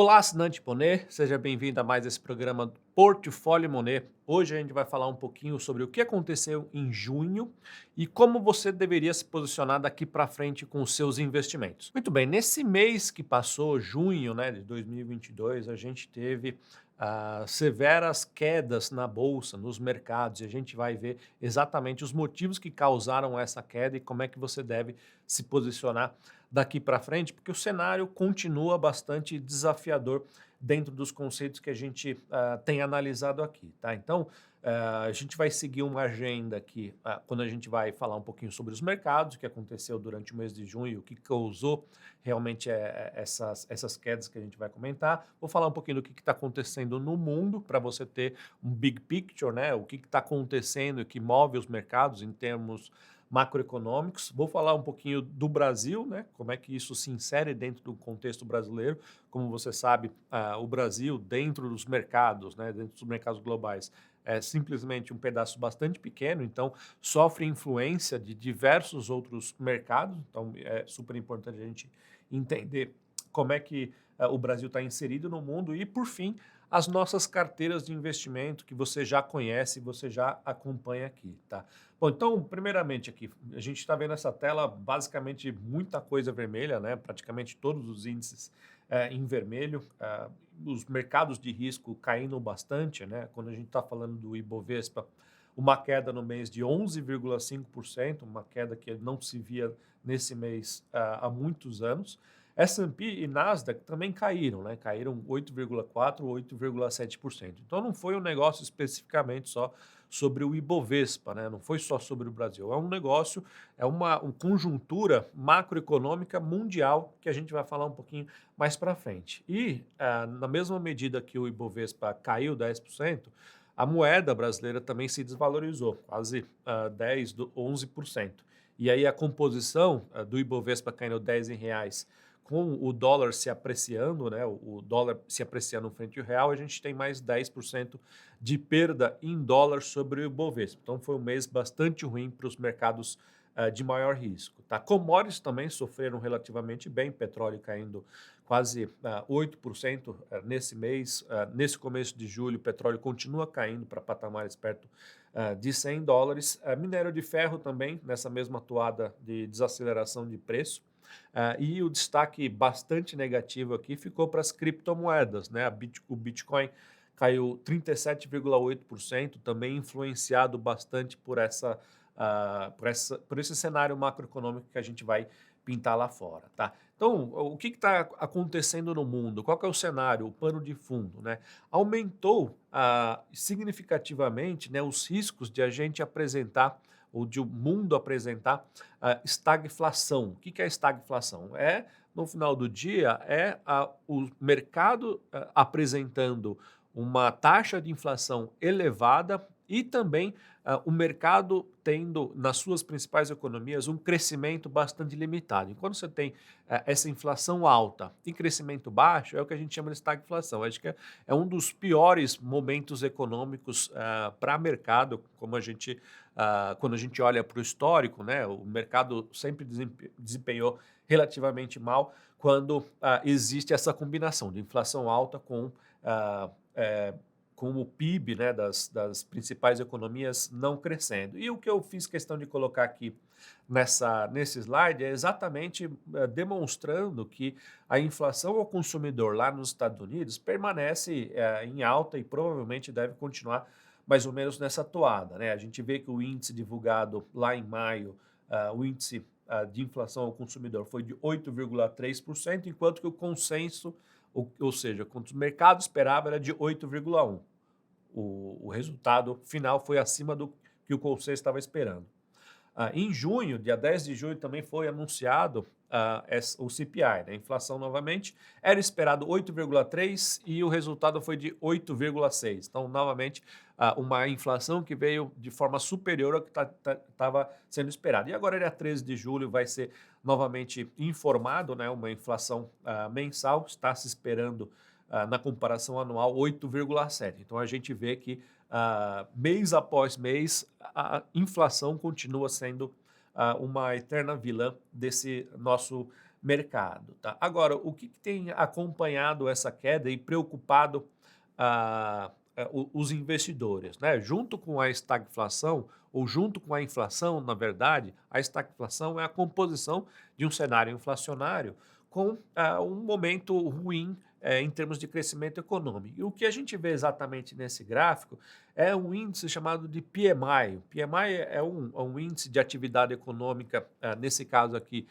Olá, assinante Monet, seja bem-vindo a mais esse programa Portfólio Monet. Hoje a gente vai falar um pouquinho sobre o que aconteceu em junho e como você deveria se posicionar daqui para frente com os seus investimentos. Muito bem, nesse mês que passou, junho, de 2022, a gente teve severas quedas na bolsa, nos mercados, e a gente vai ver exatamente os motivos que causaram essa queda e como é que você deve se posicionar daqui para frente, porque o cenário continua bastante desafiador dentro dos conceitos que a gente tem analisado aqui, tá? Então, a gente vai seguir uma agenda aqui quando a gente vai falar um pouquinho sobre os mercados, o que aconteceu durante o mês de junho, o que causou realmente essas quedas que a gente vai comentar. Vou falar um pouquinho do que está acontecendo no mundo, para você ter um big picture, né? O que está acontecendo e que move os mercados em termos macroeconômicos. Vou falar um pouquinho do Brasil, né? Como é que isso se insere dentro do contexto brasileiro. Como você sabe, o Brasil, dentro dos mercados, né? Dentro dos mercados globais, é simplesmente um pedaço bastante pequeno, então sofre influência de diversos outros mercados. Então é super importante a gente entender como é que o Brasil está inserido no mundo e, por fim, as nossas carteiras de investimento que você já conhece, você já acompanha aqui, tá? Bom, então, primeiramente aqui, a gente está vendo essa tela, basicamente muita coisa vermelha, né? Praticamente todos os índices em vermelho, os mercados de risco caindo bastante, né? Quando a gente está falando do Ibovespa, uma queda no mês de 11,5%, uma queda que não se via nesse mês há muitos anos. S&P e Nasdaq também caíram, né? Caíram 8,4%, 8,7%. Então não foi um negócio especificamente só sobre o Ibovespa, né? Não foi só sobre o Brasil. É um negócio, é uma conjuntura macroeconômica mundial que a gente vai falar um pouquinho mais para frente. E na mesma medida que o Ibovespa caiu 10%, a moeda brasileira também se desvalorizou, quase 10, 11%. E aí a composição do Ibovespa caindo 10 em reais com o dólar se apreciando, né, o dólar se apreciando frente ao real, a gente tem mais 10% de perda em dólar sobre o Ibovespa. Então foi um mês bastante ruim para os mercados de maior risco. Tá? Commodities também sofreram relativamente bem, petróleo caindo quase 8% nesse mês. Nesse começo de julho, o petróleo continua caindo para patamares perto de US$ 100. Minério de ferro também, nessa mesma toada de desaceleração de preço. E o destaque bastante negativo aqui ficou para as criptomoedas, né? O Bitcoin caiu 37,8%, também influenciado bastante por esse cenário macroeconômico que a gente vai pintar lá fora, tá? Então, o que está acontecendo no mundo? Qual que é o cenário, o pano de fundo, né? Aumentou significativamente, né, os riscos de a gente apresentar ou de o mundo apresentar estagflação. O que que é estagflação? No final do dia, o mercado apresentando uma taxa de inflação elevada e também o mercado tendo, nas suas principais economias, um crescimento bastante limitado. Enquanto você tem essa inflação alta e crescimento baixo, é o que a gente chama de estagflação. Acho que é um dos piores momentos econômicos para mercado, como quando a gente olha para o histórico, né, o mercado sempre desempenhou relativamente mal quando existe essa combinação de inflação alta ah, eh, com o PIB, né, das principais economias não crescendo. E o que eu fiz questão de colocar aqui nesse slide é exatamente demonstrando que a inflação ao consumidor lá nos Estados Unidos permanece em alta e provavelmente deve continuar mais ou menos nessa toada, né? A gente vê que o índice divulgado lá em maio, o índice de inflação ao consumidor foi de 8,3%, enquanto que o consenso, ou seja, quanto o mercado esperava, era de 8,1%. O resultado final foi acima do que o consenso estava esperando. Em junho, dia 10 de junho, também foi anunciado o CPI, né? A inflação novamente. Era esperado 8,3 e o resultado foi de 8,6. Então, novamente, uma inflação que veio de forma superior ao que estava sendo esperado. E agora, dia 13 de julho, vai ser novamente informado, né? Uma inflação mensal. Está se esperando, na comparação anual, 8,7. Então, a gente vê que mês após mês, a inflação continua sendo uma eterna vilã desse nosso mercado, tá? Agora, o que que tem acompanhado essa queda e preocupado os investidores, né? Junto com a estagflação, ou junto com a inflação, na verdade, a estagflação é a composição de um cenário inflacionário com um momento ruim em termos de crescimento econômico. E o que a gente vê exatamente nesse gráfico é um índice chamado de PMI. O PMI é um índice de atividade econômica, nesse caso aqui,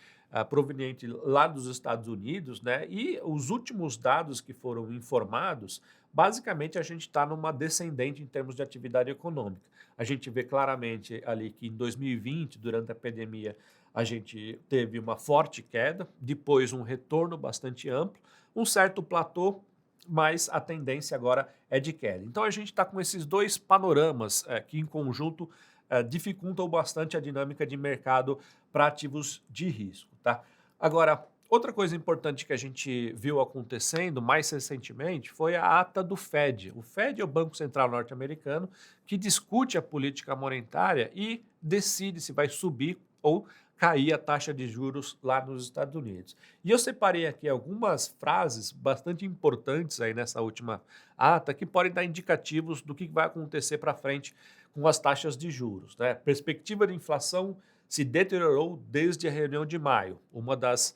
proveniente lá dos Estados Unidos, né? E os últimos dados que foram informados, basicamente a gente está numa descendente em termos de atividade econômica. A gente vê claramente ali que em 2020, durante a pandemia, a gente teve uma forte queda, depois um retorno bastante amplo, um certo platô, mas a tendência agora é de queda. Então a gente está com esses dois panoramas que em conjunto dificultam bastante a dinâmica de mercado para ativos de risco, tá? Agora, outra coisa importante que a gente viu acontecendo mais recentemente foi a ata do Fed. O Fed é o Banco Central norte-americano que discute a política monetária e decide se vai subir ou cair a taxa de juros lá nos Estados Unidos. E eu separei aqui algumas frases bastante importantes aí nessa última ata que podem dar indicativos do que vai acontecer para frente com as taxas de juros, né? Perspectiva de inflação se deteriorou desde a reunião de maio, uma das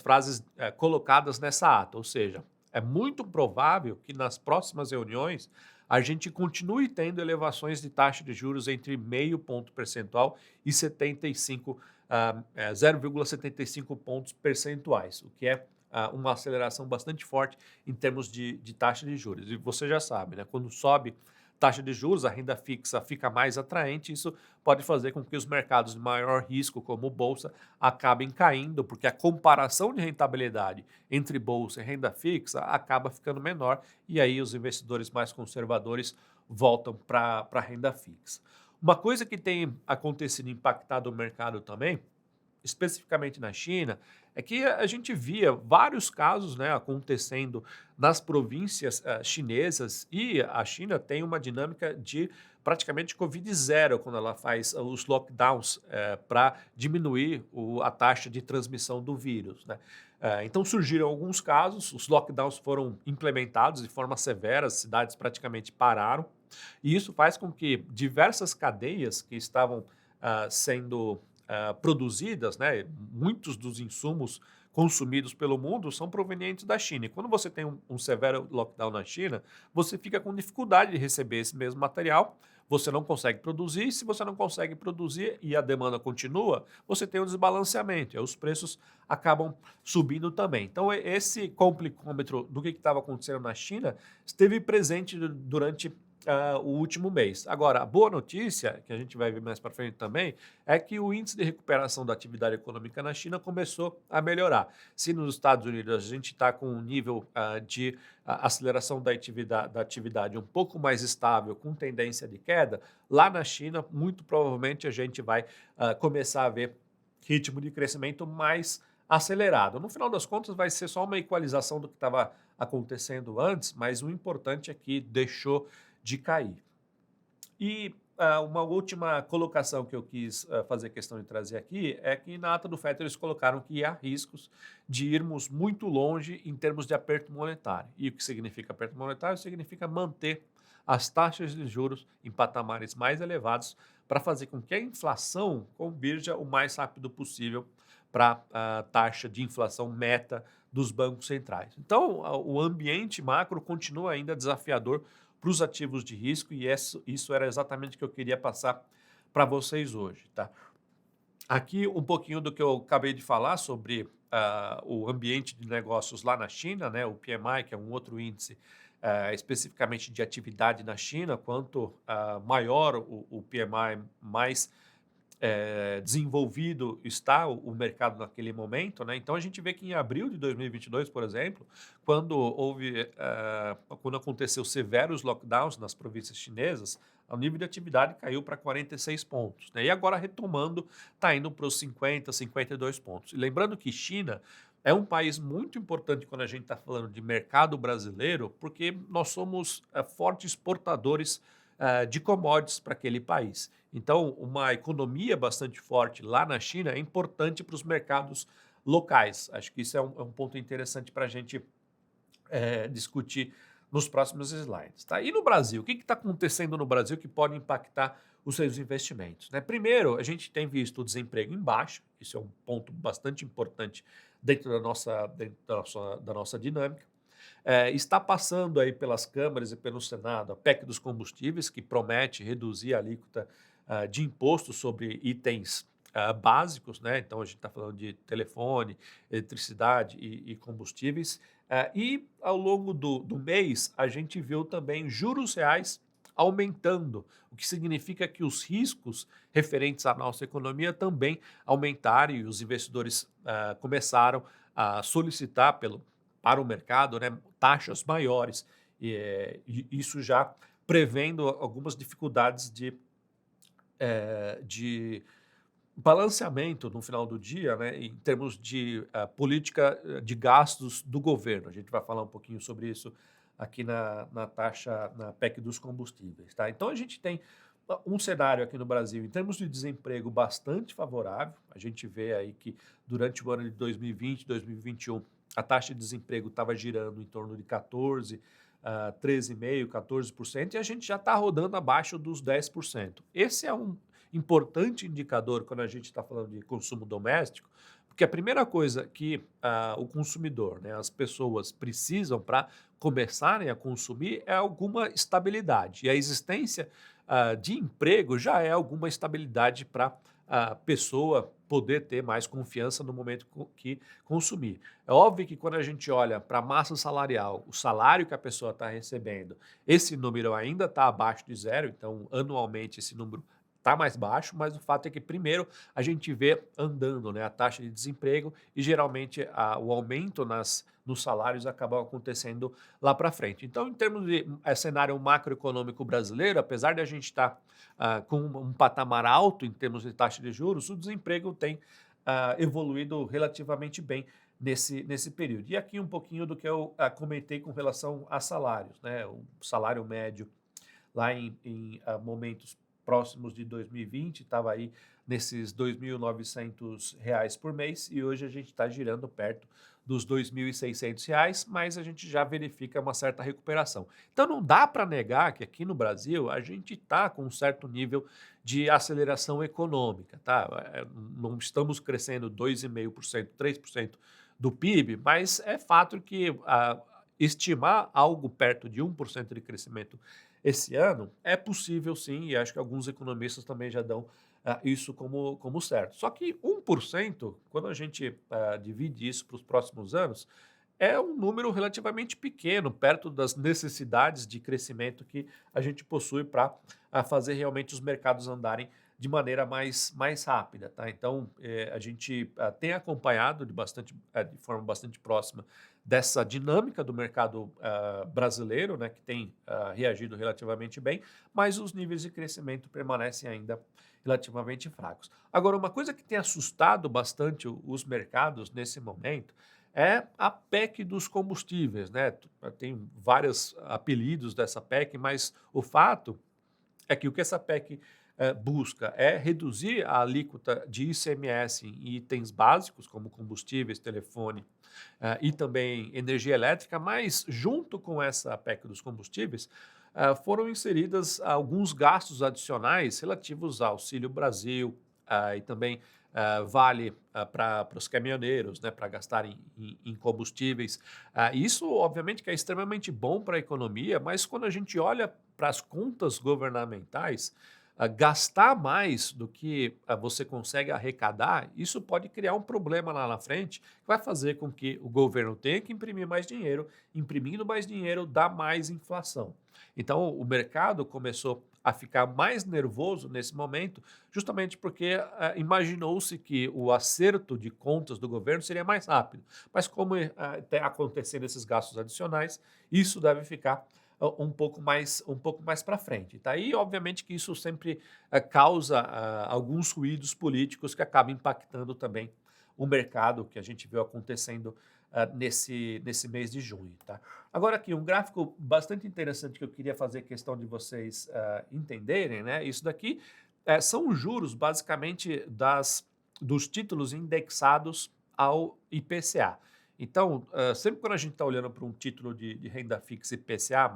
frases colocadas nessa ata, ou seja, é muito provável que nas próximas reuniões a gente continue tendo elevações de taxa de juros entre meio ponto percentual e 0,75 pontos percentuais, o que é uma aceleração bastante forte em termos de taxa de juros. E você já sabe, né, quando sobe taxa de juros, a renda fixa fica mais atraente, isso pode fazer com que os mercados de maior risco, como bolsa, acabem caindo, porque a comparação de rentabilidade entre bolsa e renda fixa acaba ficando menor, e aí os investidores mais conservadores voltam para a renda fixa. Uma coisa que tem acontecido e impactado o mercado também, especificamente na China, é que a gente via vários casos, né, acontecendo nas províncias chinesas, e a China tem uma dinâmica de praticamente Covid zero quando ela faz os lockdowns para diminuir a taxa de transmissão do vírus, né? Então surgiram alguns casos, os lockdowns foram implementados de forma severa, as cidades praticamente pararam, e isso faz com que diversas cadeias que estavam sendo produzidas, né, muitos dos insumos consumidos pelo mundo são provenientes da China. E quando você tem um severo lockdown na China, você fica com dificuldade de receber esse mesmo material, você não consegue produzir, e se você não consegue produzir e a demanda continua, você tem um desbalanceamento, e aí os preços acabam subindo também. Então, esse complicômetro do que estava acontecendo na China esteve presente durante o último mês. Agora, a boa notícia, que a gente vai ver mais para frente também, é que o índice de recuperação da atividade econômica na China começou a melhorar. Se nos Estados Unidos a gente está com um nível de aceleração da atividade um pouco mais estável, com tendência de queda, lá na China, muito provavelmente a gente vai começar a ver ritmo de crescimento mais acelerado. No final das contas, vai ser só uma equalização do que estava acontecendo antes, mas o importante é que deixou de cair. E uma última colocação que eu quis fazer questão de trazer aqui é que na ata do FED eles colocaram que há riscos de irmos muito longe em termos de aperto monetário. E o que significa aperto monetário? Significa manter as taxas de juros em patamares mais elevados para fazer com que a inflação convirja o mais rápido possível para a taxa de inflação meta dos bancos centrais. Então, o ambiente macro continua ainda desafiador para os ativos de risco, e isso era exatamente o que eu queria passar para vocês hoje, tá? Aqui um pouquinho do que eu acabei de falar sobre o ambiente de negócios lá na China, né? O PMI, que é um outro índice especificamente de atividade na China, quanto maior o PMI, mais desenvolvido está o mercado naquele momento, né? Então a gente vê que em abril de 2022, por exemplo, quando aconteceu severos lockdowns nas províncias chinesas, o nível de atividade caiu para 46 pontos, né? E agora retomando, está indo para os 50, 52 pontos. E lembrando que China é um país muito importante quando a gente está falando de mercado brasileiro, porque nós somos fortes exportadores de commodities para aquele país. Então, uma economia bastante forte lá na China é importante para os mercados locais. Acho que isso é um ponto interessante para a gente discutir nos próximos slides. Tá? E no Brasil, o que está acontecendo no Brasil que pode impactar os seus investimentos? Né? Primeiro, a gente tem visto o desemprego em baixa, isso é um ponto bastante importante dentro da nossa dinâmica. Está passando aí pelas câmaras e pelo Senado a PEC dos combustíveis, que promete reduzir a alíquota de imposto sobre itens básicos, né? Então a gente está falando de telefone, eletricidade e combustíveis. E ao longo do mês a gente viu também juros reais aumentando, o que significa que os riscos referentes à nossa economia também aumentaram e os investidores começaram a solicitar para o mercado, né, taxas maiores, e isso já prevendo algumas dificuldades de balanceamento no final do dia, né, em termos de política de gastos do governo. A gente vai falar um pouquinho sobre isso aqui na taxa, na PEC dos combustíveis. Tá? Então a gente tem um cenário aqui no Brasil, em termos de desemprego, bastante favorável. A gente vê aí que durante o ano de 2020, 2021, a taxa de desemprego estava girando em torno de 14, 13,5%, 14%, e a gente já está rodando abaixo dos 10%. Esse é um importante indicador quando a gente está falando de consumo doméstico, porque a primeira coisa que o consumidor, né, as pessoas precisam para começarem a consumir é alguma estabilidade. E a existência de emprego já é alguma estabilidade para a pessoa poder ter mais confiança no momento que consumir. É óbvio que quando a gente olha para a massa salarial, o salário que a pessoa está recebendo, esse número ainda está abaixo de zero, então anualmente esse número está mais baixo, mas o fato é que primeiro a gente vê andando, né, a taxa de desemprego e geralmente o aumento nos salários acaba acontecendo lá para frente. Então, em termos de cenário macroeconômico brasileiro, apesar de a gente estar com um patamar alto em termos de taxa de juros, o desemprego tem evoluído relativamente bem nesse período. E aqui um pouquinho do que eu comentei com relação a salários, né? O salário médio lá em momentos próximos de 2020 estava aí nesses R$ 2.900 por mês e hoje a gente está girando perto dos R$ 2.600, mas a gente já verifica uma certa recuperação. Então não dá para negar que aqui no Brasil a gente está com um certo nível de aceleração econômica, tá? Não estamos crescendo 2,5%, 3% do PIB, mas é fato que estimar algo perto de 1% de crescimento esse ano é possível sim, e acho que alguns economistas também já dão isso como certo. Só que 1%, quando a gente divide isso para os próximos anos, é um número relativamente pequeno, perto das necessidades de crescimento que a gente possui para fazer realmente os mercados andarem de maneira mais rápida. Tá? Então, a gente tem acompanhado de forma bastante próxima dessa dinâmica do mercado brasileiro, né, que tem reagido relativamente bem, mas os níveis de crescimento permanecem ainda relativamente fracos. Agora, uma coisa que tem assustado bastante os mercados nesse momento é a PEC dos combustíveis, né? Tem vários apelidos dessa PEC, mas o fato é que o que essa PEC busca é reduzir a alíquota de ICMS em itens básicos, como combustíveis, telefone e também energia elétrica, mas junto com essa PEC dos combustíveis, foram inseridas alguns gastos adicionais relativos ao Auxílio Brasil e também vale para os caminhoneiros, né, para gastarem em combustíveis. Isso, obviamente, que é extremamente bom para a economia, mas quando a gente olha para as contas governamentais, gastar mais do que você consegue arrecadar, isso pode criar um problema lá na frente, que vai fazer com que o governo tenha que imprimir mais dinheiro, imprimindo mais dinheiro dá mais inflação. Então, o mercado começou a ficar mais nervoso nesse momento, justamente porque imaginou-se que o acerto de contas do governo seria mais rápido. Mas como está acontecendo esses gastos adicionais, isso deve ficar um pouco mais para frente. Tá? E, obviamente, que isso sempre causa alguns ruídos políticos que acabam impactando também o mercado que a gente viu acontecendo nesse mês de junho. Tá? Agora aqui, um gráfico bastante interessante que eu queria fazer questão de vocês entenderem, né? Isso daqui são os juros, basicamente, dos títulos indexados ao IPCA. Então, sempre quando a gente está olhando para um título de renda fixa IPCA+,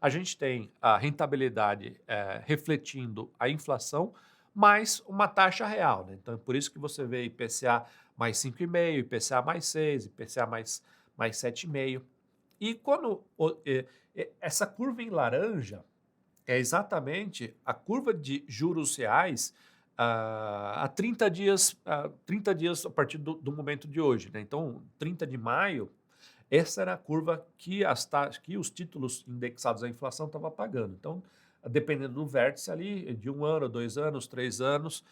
a gente tem a rentabilidade refletindo a inflação mais uma taxa real, né? Então, é por isso que você vê IPCA mais 5,5, IPCA mais 6, IPCA mais 7,5. E quando essa curva em laranja é exatamente a curva de juros reais há 30 dias, 30 dias a partir do momento de hoje, né? Então, 30 de maio, essa era a curva que, que os títulos indexados à inflação estavam pagando. Então, dependendo do vértice ali, de 1 ano, 2 anos, 3 anos,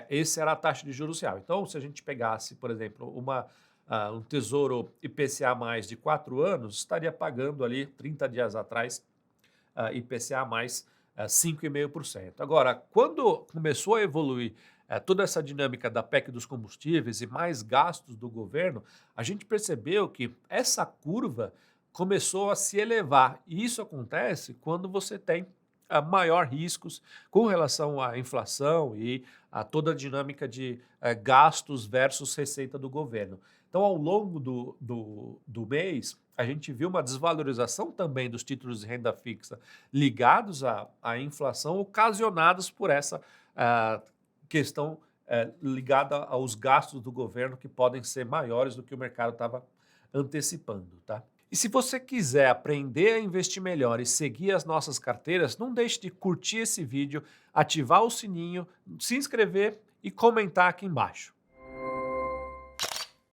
essa era a taxa de juros real. Então, se a gente pegasse, por exemplo, um tesouro IPCA mais de 4 anos, estaria pagando ali, 30 dias atrás, IPCA mais 5,5%. Agora, quando começou a evoluir toda essa dinâmica da PEC dos combustíveis e mais gastos do governo, a gente percebeu que essa curva começou a se elevar. E isso acontece quando você tem maior riscos com relação à inflação e a toda a dinâmica de gastos versus receita do governo. Então, ao longo do mês, a gente viu uma desvalorização também dos títulos de renda fixa ligados à inflação, ocasionados por essa questão ligada aos gastos do governo, que podem ser maiores do que o mercado estava antecipando, tá? E se você quiser aprender a investir melhor e seguir as nossas carteiras, não deixe de curtir esse vídeo, ativar o sininho, se inscrever e comentar aqui embaixo.